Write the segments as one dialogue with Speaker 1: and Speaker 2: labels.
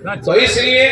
Speaker 1: تو اس لیے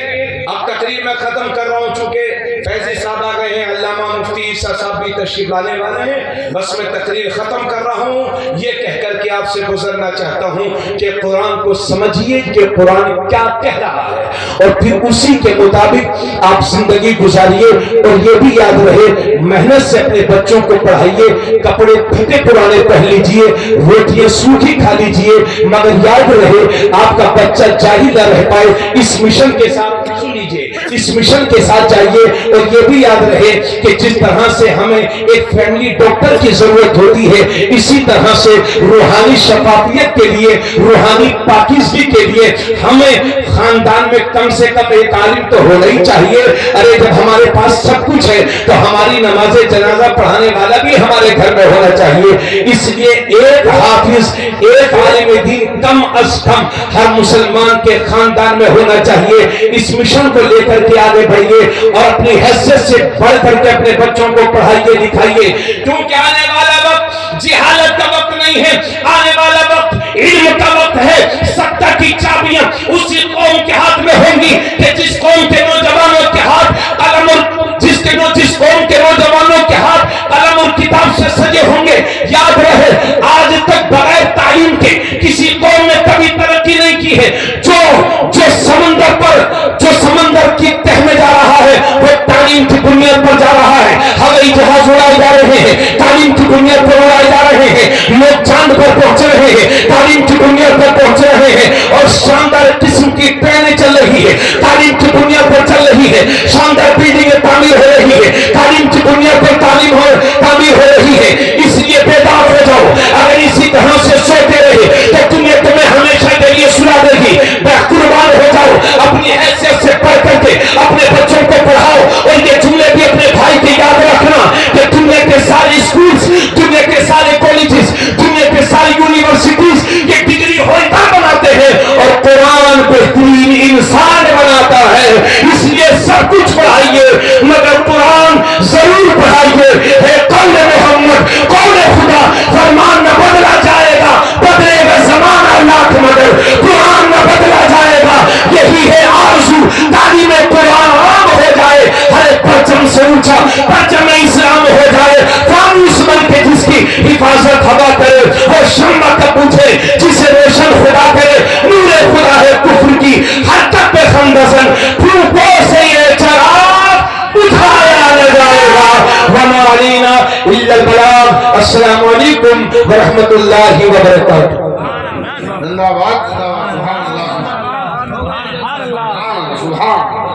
Speaker 1: اب تقریر میں ختم کر رہا ہوں، چونکہ فیضی صاحب آ گئے ہیں، علامہ مفتی عیسیٰ صاحب بھی تشریف لانے والے ہیں، بس میں تقریر ختم کر رہا ہوں یہ کہہ کر کے آپ سے گزرنا چاہتا ہوں کہ قرآن کو سمجھیے کہ قرآن کیا کہہ رہا ہے، اور پھر اسی کے مطابق آپ زندگی گزاریے، اور یہ بھی یاد رہے محنت سے اپنے بچوں کو پڑھائیے، کپڑے پھٹے پرانے پہن لیجئے، روٹیاں سوکھی کھا لیجئے، مگر یاد رہے آپ کا بچہ جاہل نہ رہ پائے۔ اس مشن کے ساتھ سن لیجئے، اس مشن کے ساتھ جائیے، اور یہ بھی یاد رہے کہ جس طرح سے ہمیں ایک فیملی ڈاکٹر کی ضرورت ہوتی ہے، اسی طرح سے روحانی شفافیت کے لیے، روحانی پاکیزگی کے لیے ہمیں خاندان میں کم سے کم ایک عالم تو ہونا ہی چاہیے۔ ارے جب ہمارے پاس سب کچھ ہے تو ہماری نماز جنازہ پڑھانے والا بھی ہمارے گھر میں ہونا چاہیے۔ اس لیے ایک حافظ، ایک عالم دین کم از کم ہر مسلمان کے خاندان میں ہونا چاہیے۔ اس مشن کو لے کر کے آگے بڑھیے، اور اپنی حیثیت سے بڑھ کر کے اپنے بچوں کو پڑھائیے لکھائیے، کیونکہ آنے والا وقت جہالت کا وقت نہیں ہے، آنے والا وقت علم کا وقت ہے۔ سکتہ کی چابیاں اسی قوم کے ہاتھ میں ہوں گی کہ جس قوم کے نوجوانوں کے ہاتھ قلم اور جس قوم کے نوجوانوں کے ہاتھ قلم اور کتاب سے سجے ہوں گے۔ یاد رہے آج تک بغیر تعلیم کے کسی قوم نے کبھی ترقی نہیں کی ہے۔ جو سمندر کی تہ میں جا رہا ہے وہ تعلیم کی بنیاد پر جا رہا ہے۔ ہوائی جہاز اڑائے جا رہے ہیں، تعلیم کی بنیاد پر اڑائے جا رہے ہیں۔ لوگ چاند پر پہنچ رہے ہیں، تعلیم کی بنیاد پر پہنچ رہے ہیں، اور شاندار قسم کی ٹرینیں چل رہی ہے، تعلیم کی بنیاد پر چل رہی ہے۔ شاندار بلڈنگیں تعمیر ہو رہی ہے، تعلیم کی بنیاد پر تعمیر ہو رہی ہے۔ اس لیے بیدار ہو جاؤ، اگر اسی طرح سے سوتے رہے تو دنیا تمہیں ہمیشہ کے لیے سلا دے گی۔ قربان ہو جاؤ، اپنی حیثیت سے پڑھ کر کے اپنے بچوں کو پڑھاؤ، اور یہ جملے بھی اپنے بھائی کی یاد رکھنا کہ دنیا کے سارے اسکولز، دنیا کے سارے کالجز، دنیا کے ساری یونیورسٹیز یہ ڈگری ہولڈر بناتے ہیں، اور قرآن بہترین انسان بناتا ہے۔ اس لیے سب کچھ پڑھائیے مگر قرآن ضرور پڑھائیے۔ ہے قول محمد، قول خدا، فرمان نہ بدلا جائے گا، بدلے گا زمانہ لاکھ مگر قرآن نہ بدلا جائے گا۔ یہی ہے آرزو، تعلیم قرآن عام ہو جائے، ہر پرچم سے اونچا پرچم اسلام ہو جائے۔ فانوس بن کے جس کی حفاظت ہوا کرے، وہ شمع کا پوچھے جسے روشن خدا کرے۔ نور خدا ہے کفر کی حرکت پہ خندسن، پھوپوں سے یہ چراغ اٹھایا نہ جائے گا۔ وما علینا الا البلاغ۔ السلام علیکم ورحمۃ اللہ وبرکاتہ۔
Speaker 2: زندہ باد، سبحان اللہ، سبحان اللہ، سبحان اللہ۔